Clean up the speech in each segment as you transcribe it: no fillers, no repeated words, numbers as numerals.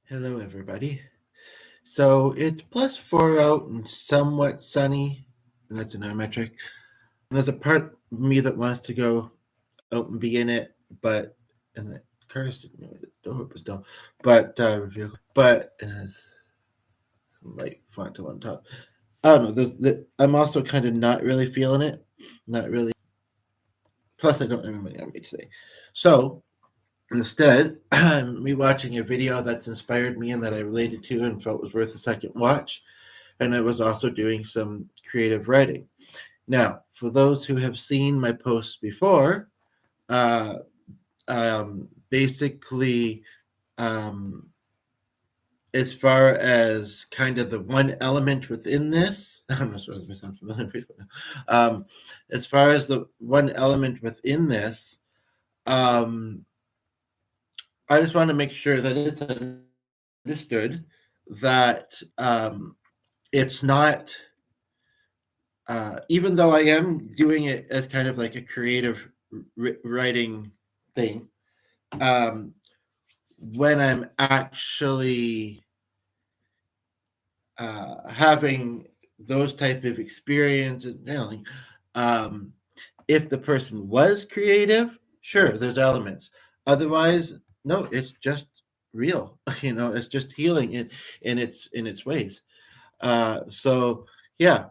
Hello, everybody. So it's +4 out and somewhat sunny, and that's another metric. And there's a part of me that wants to go out and be in it, and the cars didn't know the door was down, but it has some light frontal on top. I don't know. I'm also kind of not really feeling it. Not really. Plus, I don't have any money on me today. So instead, I'm rewatching a video that's inspired me and that I related to and felt was worth a second watch. And I was also doing some creative writing. Now, for those who have seen my posts before, uh, basically, um, as far as kind of the one element within this, I'm not sure if I sound familiar. As far as the one element within this, um, I just want to make sure that it's understood that it's not, even though I am doing it as kind of like a creative writing thing, um, when I'm actually having those type of experiences, um, if the person was creative, sure, there's elements. Otherwise, no, it's just real. It's just healing in its ways. So yeah,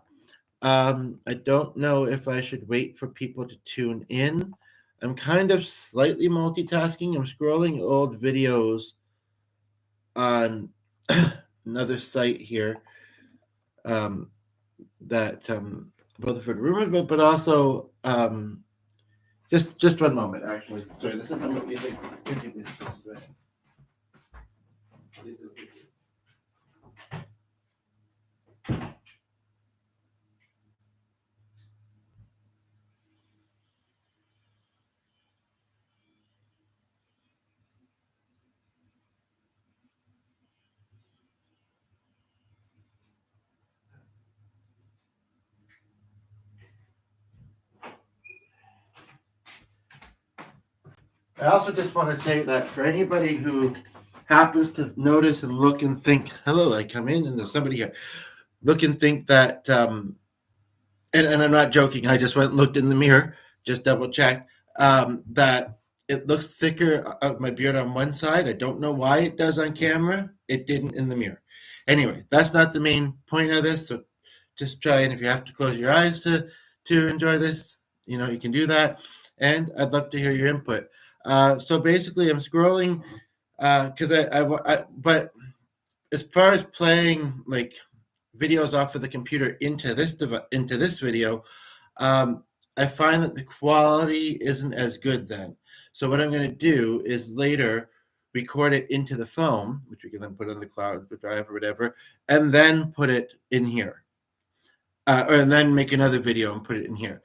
I don't know if I should wait for people to tune in. I'm kind of slightly multitasking. I'm scrolling old videos on another site here, um, that Rutherford rumors, but also just one moment. Actually, sorry, this isn't what music. I also just want to say that for anybody who happens to notice and look and think, hello, I come in and there's somebody here, look and think that, and I'm not joking, I just went and looked in the mirror, just double check, that it looks thicker of my beard on one side. I don't know why it does on camera. It didn't in the mirror. Anyway, that's not the main point of this. So just try, and if you have to close your eyes to enjoy this, you can do that. And I'd love to hear your input. So basically, I'm scrolling because but as far as playing like videos off of the computer into this video, I find that the quality isn't as good then. So what I'm going to do is later record it into the phone, which we can then put on the cloud drive or whatever, and then put it in here, and then make another video and put it in here.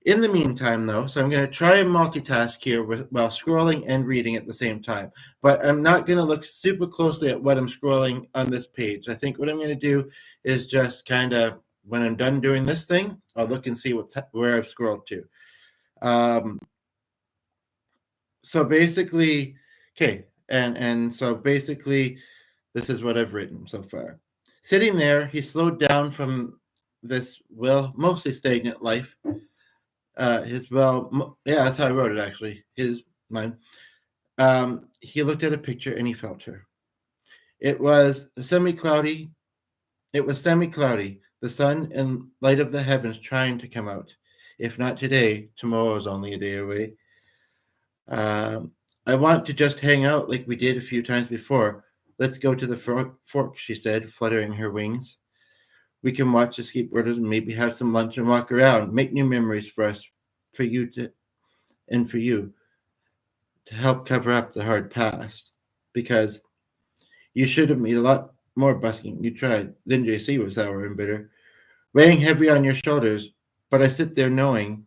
In the meantime, though, so I'm going to try and multitask here while scrolling and reading at the same time. But I'm not going to look super closely at what I'm scrolling on this page. I think what I'm going to do is just kind of, when I'm done doing this thing, I'll look and see where I've scrolled to. So basically, okay, and so basically, this is what I've written so far. Sitting there, he slowed down from this, well, mostly stagnant life. Yeah, that's how I wrote it actually. Mine. He looked at a picture and he felt her. It was semi-cloudy. It was semi-cloudy. The sun and light of the heavens trying to come out. If not today, tomorrow is only a day away. I want to just hang out like we did a few times before. Let's go to the fork, she said, fluttering her wings. We can watch the skateboarders and maybe have some lunch and walk around, make new memories for us, for you to help cover up the hard past. Because you should have made a lot more busking. You tried. Then JC was sour and bitter, weighing heavy on your shoulders. But I sit there knowing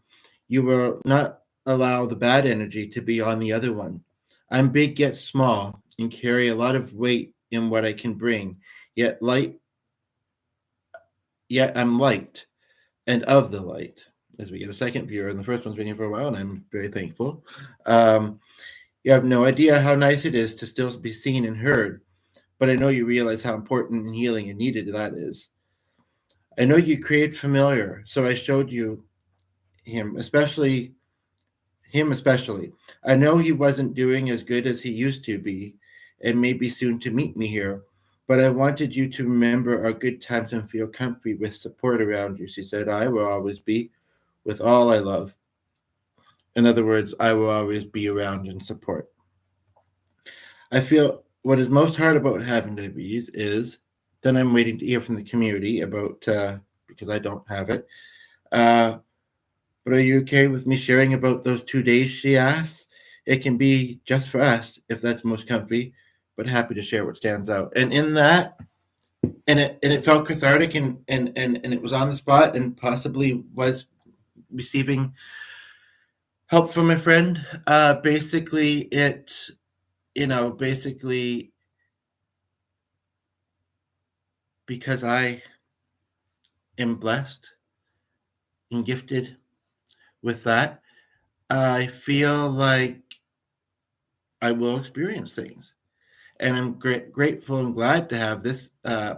you will not allow the bad energy to be on the other one. I'm big yet small and carry a lot of weight in what I can bring, yet I'm light and of the light. As we get a second viewer, and the first one's been here for a while, and I'm very thankful. You have no idea how nice it is to still be seen and heard, but I know you realize how important and healing and needed that is. I know you create familiar, so I showed you him, especially him, especially. I know he wasn't doing as good as he used to be, and maybe soon to meet me here. But I wanted you to remember our good times and feel comfy with support around you. She said, I will always be with all I love. In other words, I will always be around and support. I feel what is most hard about having diabetes is then I'm waiting to hear from the community about, because I don't have it. Uh, but are you okay with me sharing about those 2 days? She asks. It can be just for us if that's most comfy, but happy to share what stands out. And in that, and it felt cathartic and it was on the spot and possibly was receiving help from a friend. Basically, basically because I am blessed and gifted with that, I feel like I will experience things. And I'm grateful and glad to have this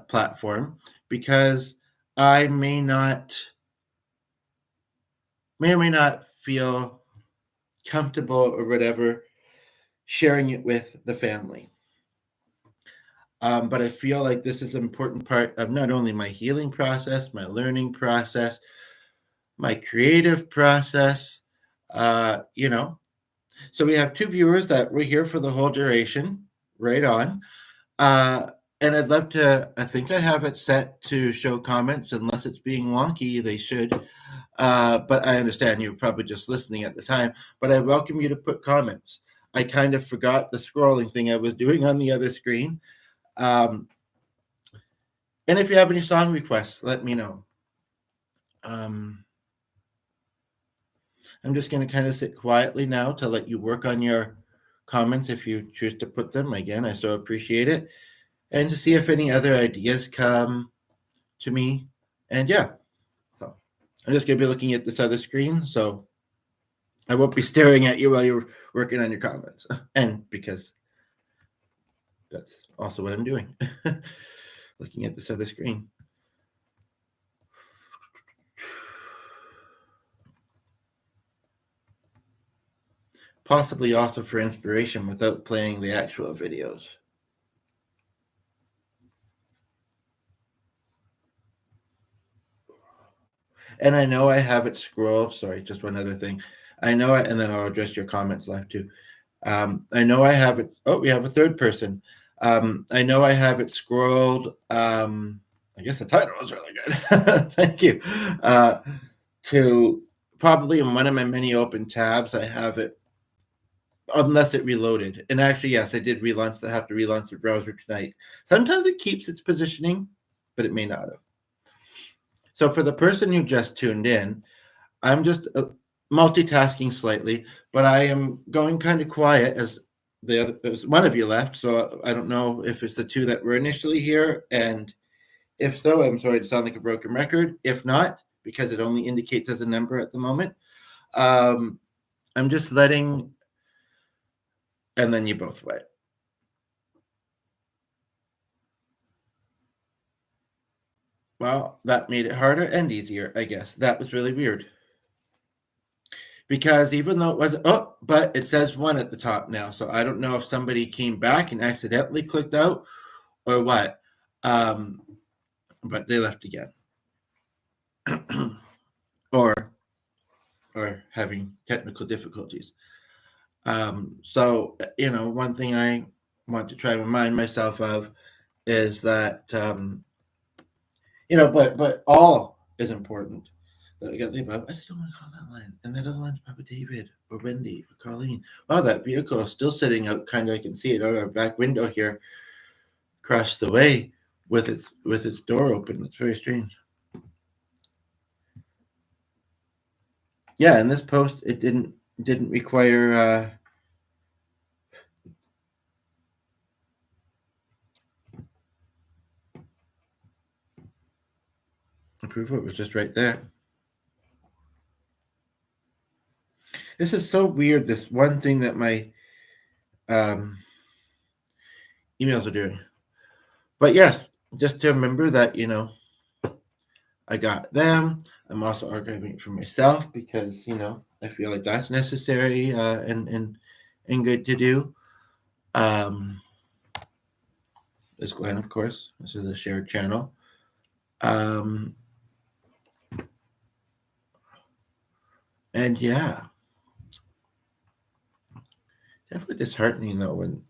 platform because I may or may not feel comfortable or whatever sharing it with the family. But I feel like this is an important part of not only my healing process, my learning process, my creative process. You know, so we have 2 viewers that were here for the whole duration. Right on. Uh, and I'd love to. I think I have it set to show comments, unless it's being wonky. They should. But I understand you were probably just listening at the time. But I welcome you to put comments. I kind of forgot the scrolling thing I was doing on the other screen. Um, and if you have any song requests, let me know. I'm just going to kind of sit quietly now to let you work on your comments if you choose to put them. Again, I so appreciate it. And to see if any other ideas come to me. And yeah, so I'm just going to be looking at this other screen. So I won't be staring at you while you're working on your comments. And because that's also what I'm doing, looking at this other screen. Possibly also for inspiration without playing the actual videos. And I know I have it scrolled. Sorry, just one other thing. I know and then I'll address your comments live too. I know I have it. Oh, we have a third person. I know I have it scrolled. I guess the title was really good. Thank you. To probably in one of my many open tabs, I have it, unless it reloaded. And actually, yes, I did relaunch. I have to relaunch the browser tonight. Sometimes it keeps its positioning, but it may not have. So for the person who just tuned in, I'm just multitasking slightly, but I am going kind of quiet as one of you left. So I don't know if it's the two that were initially here, and if so, I'm sorry to sound like a broken record. If not, because it only indicates as a number at the moment, I'm just letting, and then you both went. Well, that made it harder and easier, I guess. That was really weird. Because even though it was, but it says 1 at the top now. So I don't know if somebody came back and accidentally clicked out or what. But they left again. or having technical difficulties. So, one thing I want to try to remind myself of is that, but all is important. I just don't want to call that line. And that other line's probably David or Wendy or Colleen. Wow, that vehicle is still sitting out. Kind of, I can see it out our back window here, across the way, with its door open. It's very strange. Yeah, in this post, it didn't require. Approval. It was just right there. This is so weird. This one thing that my emails are doing. But yes, just to remember that, I got them. I'm also archiving for myself because, I feel like that's necessary and good to do. Um, this Glenn, of course. This is a shared channel. Um, and yeah, definitely disheartening though. When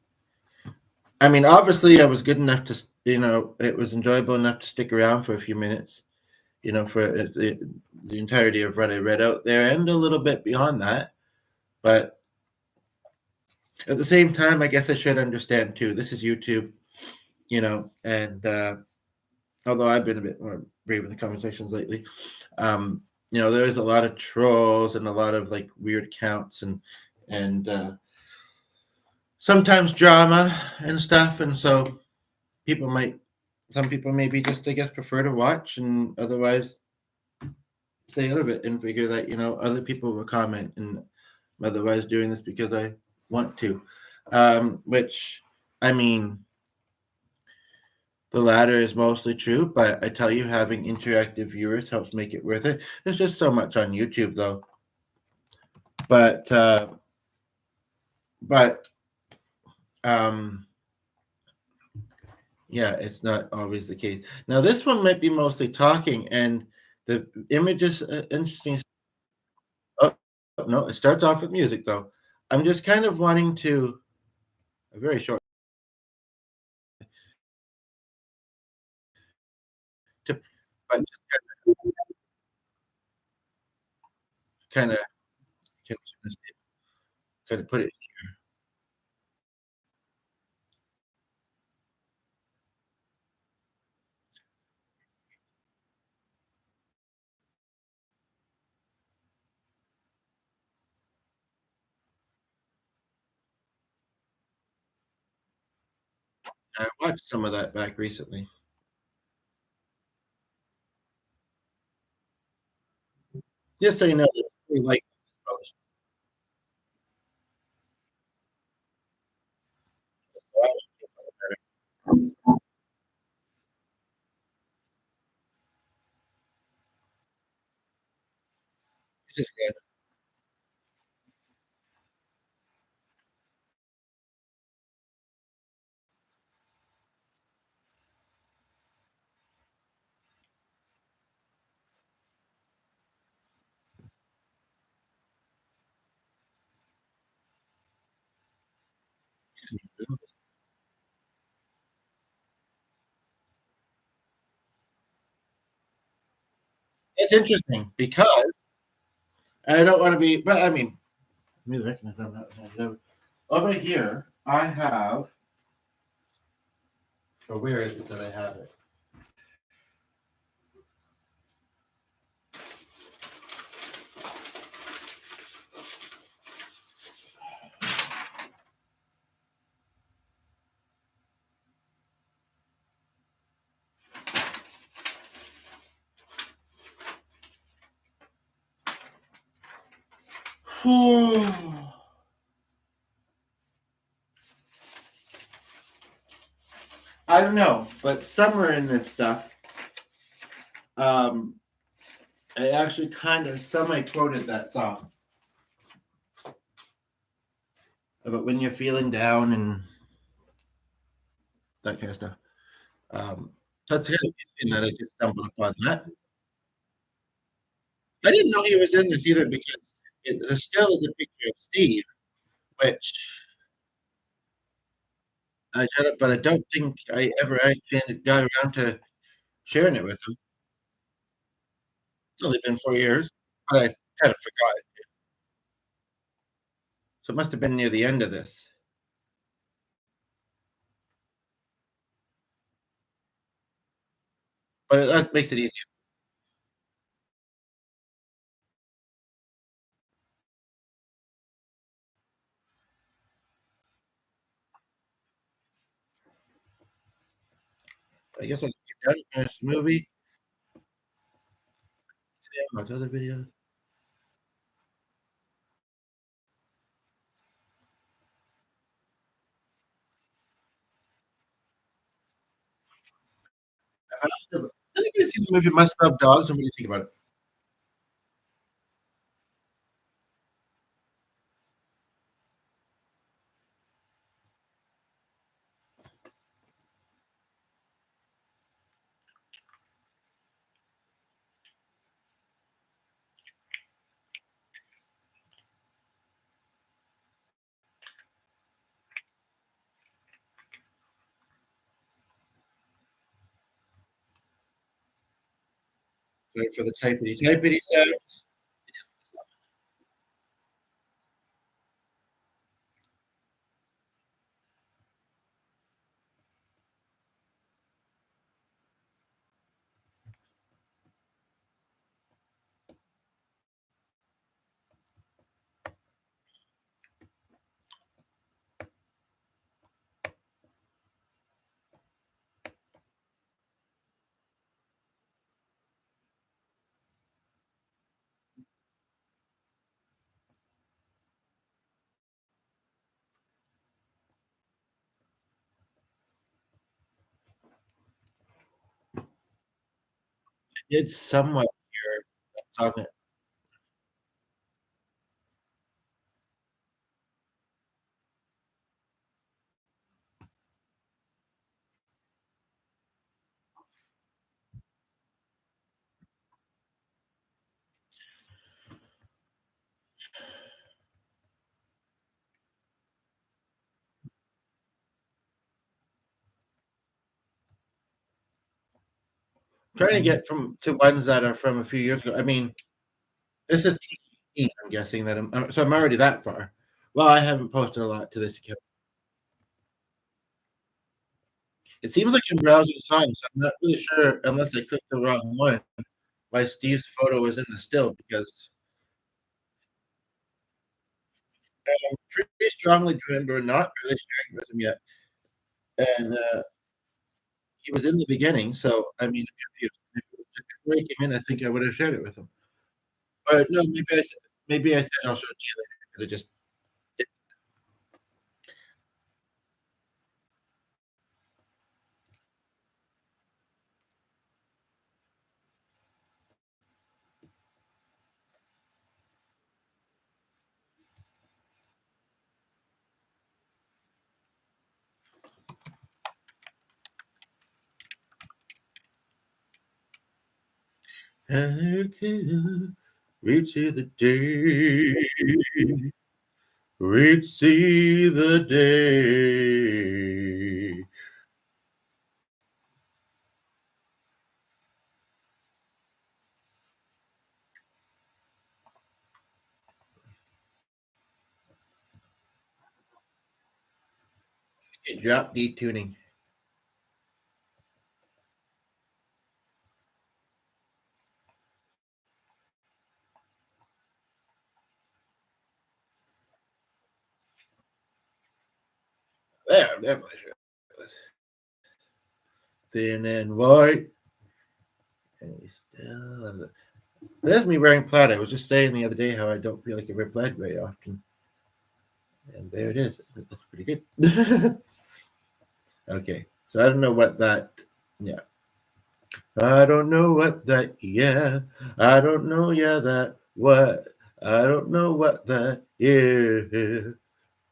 I mean, obviously, I was good enough to, it was enjoyable enough to stick around for a few minutes. For the entirety of what I read out there and a little bit beyond that. But at the same time, I guess I should understand too. This is YouTube, and although I've been a bit more brave in the conversations lately, there's a lot of trolls and a lot of like weird accounts and sometimes drama and stuff. And so people might, some people maybe just, I guess, prefer to watch and otherwise stay out of it and figure that, other people will comment and otherwise doing this because I want to. Which, I mean, the latter is mostly true, but I tell you, having interactive viewers helps make it worth it. There's just so much on YouTube, though. But, uh, but, um, yeah, it's not always the case. Now, this one might be mostly talking, and the image is interesting. Oh, no, it starts off with music, though. I'm just kind of wanting to, a very short, to, but just kind of, kind of put it. I watched some of that back recently. Just so you know, we like post. It's just good. It's interesting because, and I don't want to be, but I mean, let me recognize I'm not over here. I have, or where is it that I have it? I don't know, but somewhere in this stuff, um, I actually kind of semi quoted that song about when you're feeling down and that kind of stuff. Um, that's kind of interesting that I just stumbled upon that. I didn't know he was in this either because the still is a picture of Steve, which I got it, but I don't think I ever actually got around to sharing it with him. It's only been 4 years, but I kind of forgot it. So it must have been near the end of this, but that makes it easier. I guess I'll get done, finish the movie, yeah, watch other videos. Has anybody seen the movie Must Love Dogs, and what do you think about it? Wait for the typity typity sound. It's somewhat here. On it. Trying to get from to ones that are from a few years ago. I mean, this is 2018, I'm guessing that so I'm already that far. Well, I haven't posted a lot to this account. It seems like your browser is fine, so I'm not really sure unless I clicked the wrong one, why Steve's photo is in the still because I'm pretty strongly driven, but not really sharing with him yet. And he was in the beginning, so I mean, if before he came in, I think I would have shared it with him. But no, maybe I said I'll show it to you later because it just okay. We'd see the day. We'd see the day. Drop detuning. There, definitely sure. Thin and white. And he's still. There's me wearing plaid. I was just saying the other day how I don't feel like I wear plaid very often. And there it is. It looks pretty good. Okay. So I don't know what that. Yeah. I don't know what that. Yeah. I don't know. Yeah. That. What. I don't know what that is.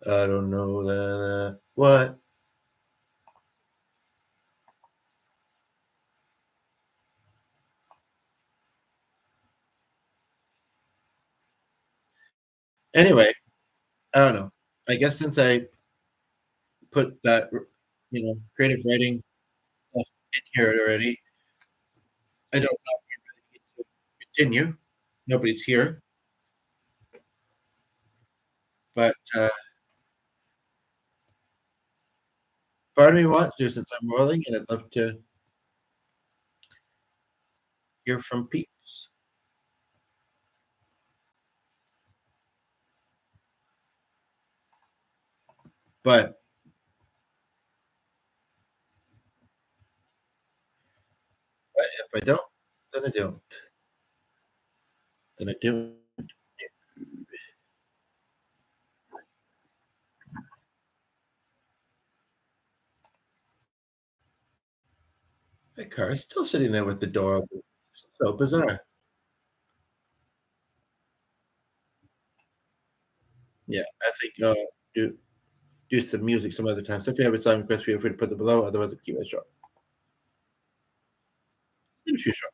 I don't know that. What. Anyway, I don't know. I guess since I put that, creative writing stuff in here already, I don't know if I really need to continue. Nobody's here, but part of me wants to since I'm rolling, and I'd love to hear from peeps. But if I don't, then I don't. Then I do. My car is still sitting there with the door open. So bizarre. Yeah, I think, do do some music some other time. So if you have a song request, feel free to put them below. Otherwise, I'll keep it short. In the future.